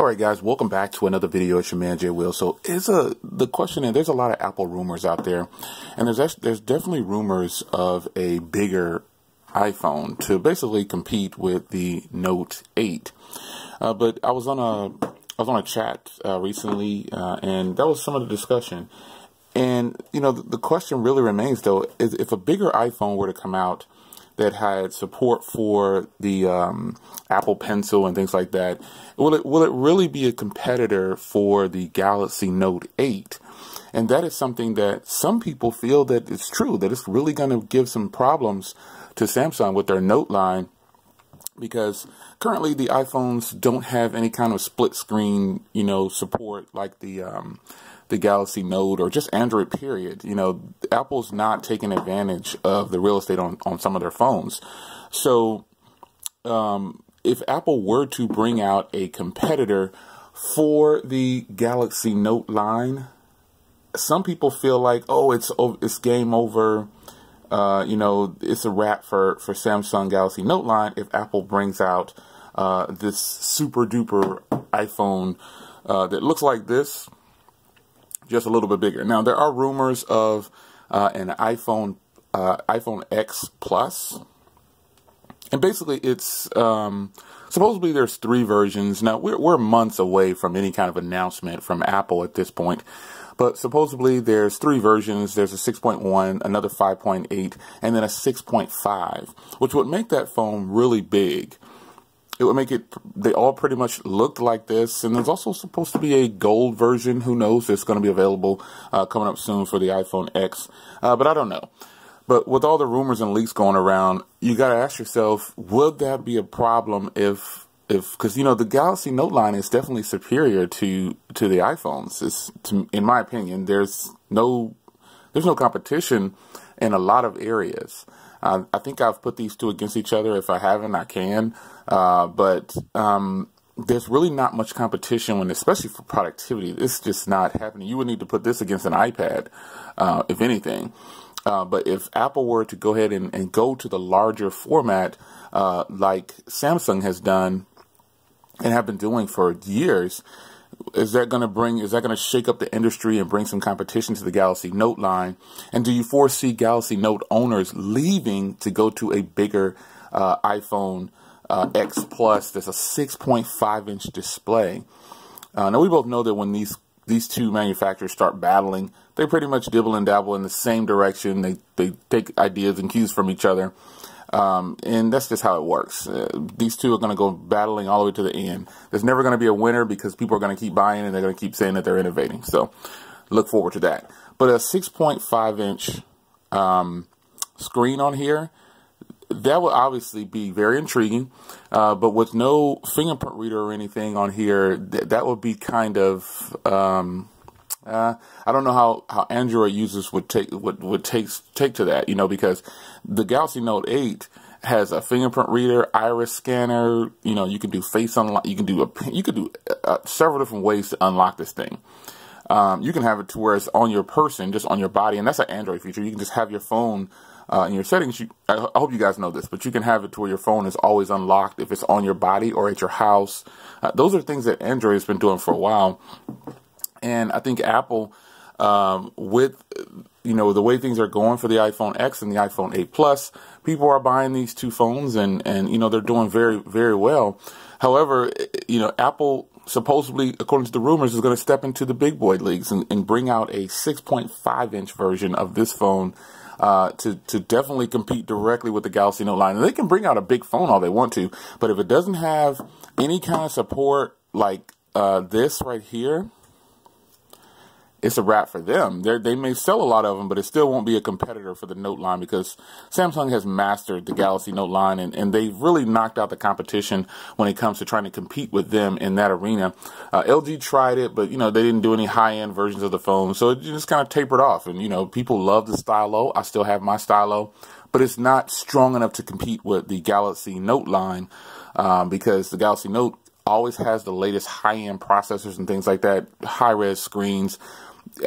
All right, guys, welcome back to another video. It's your man Jay Will. So the question is, there's a lot of Apple rumors out there, and there's definitely rumors of a bigger iPhone to basically compete with the Note 8. But I was on a chat recently, and that was some of the discussion. And the question really remains, though, is if a bigger iPhone were to come out that had support for the Apple Pencil and things like that, will it really be a competitor for the Galaxy Note 8? And that is something that some people feel that it's true, that it's really going to give some problems to Samsung with their Note line, because currently the iPhones don't have any kind of split screen, support like the Galaxy Note or just Android period. Apple's not taking advantage of the real estate on some of their phones. So if Apple were to bring out a competitor for the Galaxy Note line, some people feel like, oh, it's game over. It's a wrap for Samsung Galaxy Note line if Apple brings out this super duper iPhone that looks like this, just a little bit bigger. Now, there are rumors of an iPhone X Plus, and basically it's supposedly there's 3 versions. Now we're months away from any kind of announcement from Apple at this point, but supposedly there's 3 versions. There's a 6.1, another 5.8, and then a 6.5, which would make that phone really big. It would make it, they all pretty much look like this. And there's also supposed to be a gold version. Who knows? It's going to be available coming up soon for the iPhone X. But I don't know. But with all the rumors and leaks going around, you got to ask yourself, would that be a problem if because, the Galaxy Note line is definitely superior to the iPhones. In my opinion, there's no competition in a lot of areas. I think I've put these two against each other. If I haven't, I can. But there's really not much competition especially for productivity. It's just not happening. You would need to put this against an iPad, if anything. But if Apple were to go ahead and go to the larger format, like Samsung has done and have been doing for years, is that going to shake up the industry and bring some competition to the Galaxy Note line? And do you foresee Galaxy Note owners leaving to go to a bigger iPhone X Plus that's a 6.5-inch display? Now, we both know that when these two manufacturers start battling, they pretty much dibble and dabble in the same direction. They take ideas and cues from each other. And that's just how it works. These two are going to go battling all the way to the end. There's never going to be a winner because people are going to keep buying and they're going to keep saying that they're innovating. So look forward to that. But a 6.5-inch screen on here, that will obviously be very intriguing. But with no fingerprint reader or anything on here, that would be kind of... I don't know how Android users would take to that, because the Galaxy Note 8 has a fingerprint reader, iris scanner. You can do face unlock. You can do several different ways to unlock this thing. You can have it to where it's on your person, just on your body, and that's an Android feature. You can just have your phone in your settings. I hope you guys know this, but you can have it to where your phone is always unlocked if it's on your body or at your house. Those are things that Android has been doing for a while. And I think Apple, with, the way things are going for the iPhone X and the iPhone 8 Plus, people are buying these two phones and they're doing very, very well. However, Apple supposedly, according to the rumors, is going to step into the big boy leagues and bring out a 6.5-inch version of this phone to definitely compete directly with the Galaxy Note line. And they can bring out a big phone all they want to, but if it doesn't have any kind of support like this right here, it's a wrap for them. They may sell a lot of them, but it still won't be a competitor for the Note line because Samsung has mastered the Galaxy Note line, and they've really knocked out the competition when it comes to trying to compete with them in that arena. LG tried it, but, they didn't do any high-end versions of the phone, so it just kind of tapered off. And, people love the Stylo. I still have my Stylo, but it's not strong enough to compete with the Galaxy Note line because the Galaxy Note always has the latest high-end processors and things like that, high-res screens.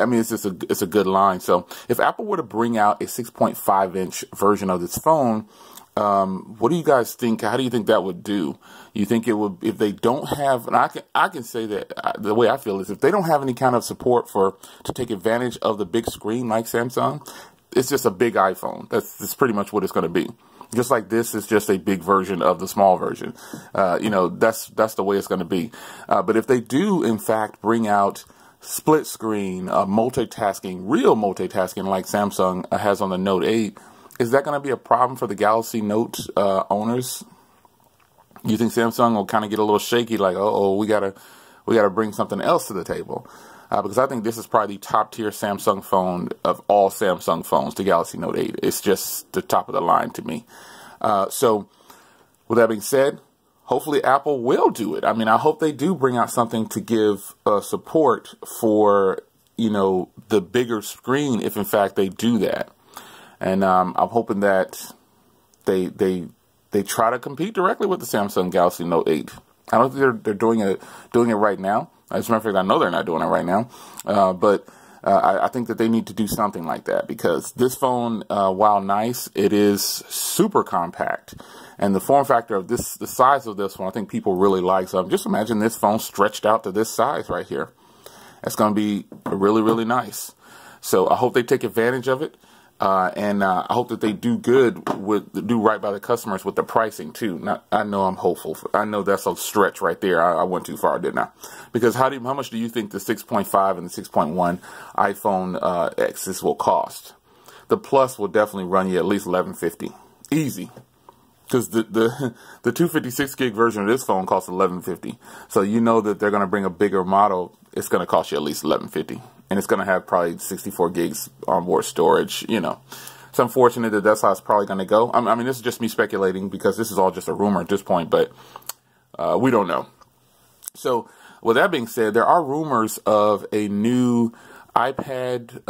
I mean, it's a good line. So if Apple were to bring out a 6.5-inch version of this phone, What do you guys think? How do you think that would do? You think it would, if they don't have, and I can say that the way I feel is if they don't have any kind of support to take advantage of the big screen like Samsung, it's just a big iPhone. That's pretty much what it's going to be. Just like this is just a big version of the small version. You know, that's the way it's going to be. But if they do, in fact, bring out split screen, multitasking, real multitasking like Samsung has on the Note 8, is that going to be a problem for the Galaxy Note owners? You think Samsung will kind of get a little shaky, like, uh-oh, we gotta bring something else to the table? Because I think this is probably the top tier Samsung phone of all Samsung phones, the Galaxy Note 8. It's just the top of the line to me. So with that being said, hopefully Apple will do it. I mean, I hope they do bring out something to give support for, you know, the bigger screen if in fact they do that. And I'm hoping that they try to compete directly with the Samsung Galaxy Note 8. I don't think they're doing it right now. As a matter of fact, I know they're not doing it right now. But I think that they need to do something like that, because this phone, while nice, it is super compact. And the form factor of this, the size of this one, I think people really like. So just imagine this phone stretched out to this size right here. It's going to be really, really nice. So I hope they take advantage of it. And I hope that they do right by the customers with the pricing too. I know I'm hopeful. I know that's a stretch right there. I went too far, didn't I? Because how much do you think the 6.5 and the 6.1 iPhone X's will cost? The Plus will definitely run you at least $1150, easy. Because the 256 gig version of this phone costs $1150. So you know that they're going to bring a bigger model. It's going to cost you at least $1150. And it's going to have probably 64 gigs onboard storage, you know. It's unfortunate that that's how it's probably going to go. I mean, this is just me speculating, because this is all just a rumor at this point, but we don't know. So with that being said, there are rumors of a new iPad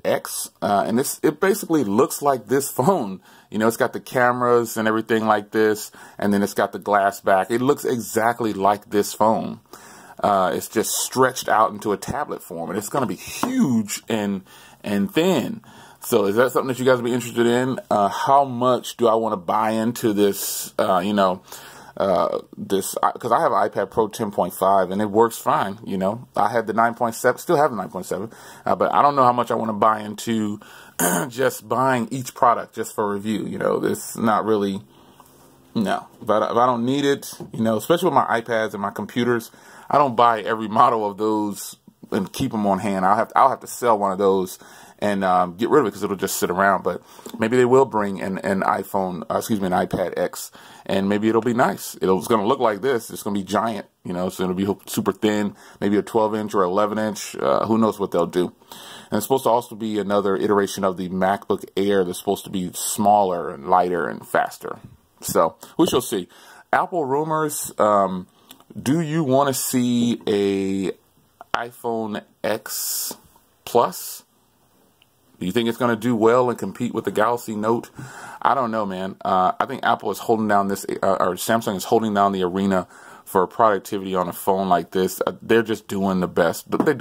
X, and it basically looks like this phone. You know, it's got the cameras and everything like this, and then it's got the glass back. It looks exactly like this phone. It's just stretched out into a tablet form, and it's going to be huge and thin. So is that something that you guys would be interested in? How much do I want to buy into this, because I have an iPad Pro 10.5 and it works fine. You know, I had the 9.7, still have the 9.7, but I don't know how much I want to buy into just buying each product just for review. You know, it's not really, no, but if I don't need it, you know, especially with my iPads and my computers, I don't buy every model of those and keep them on hand. I'll have to sell one of those and get rid of it, because it'll just sit around. But maybe they will bring an iPad X, and maybe it'll be nice. It's going to look like this. It's going to be giant, you know, so it'll be super thin, maybe a 12-inch or 11-inch. Who knows what they'll do. And it's supposed to also be another iteration of the MacBook Air that's supposed to be smaller and lighter and faster. So we shall see. Apple rumors. Do you want to see a iPhone X Plus? Do you think it's going to do well and compete with the Galaxy Note? I don't know, man. I think Apple is holding down this, or Samsung is holding down the arena for productivity on a phone like this. They're just doing the best, but they're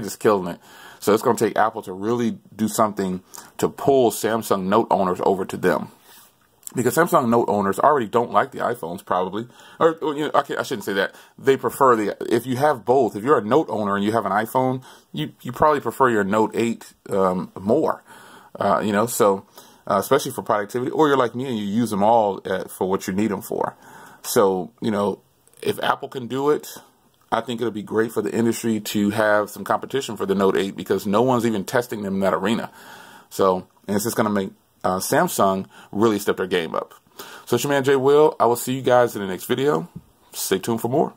just killing it. So it's going to take Apple to really do something to pull Samsung Note owners over to them. Because Samsung Note owners already don't like the iPhones, probably. Or you know, okay, I shouldn't say that. They prefer if you have both, if you're a Note owner and you have an iPhone, you probably prefer your Note 8 more. You know, so especially for productivity. Or you're like me and you use them all for what you need them for. So, you know, if Apple can do it, I think it'll be great for the industry to have some competition for the Note 8, because no one's even testing them in that arena. So, and it's just going to make Samsung really step their game up. So it's your man Jay Will. I will see you guys in the next video. Stay tuned for more.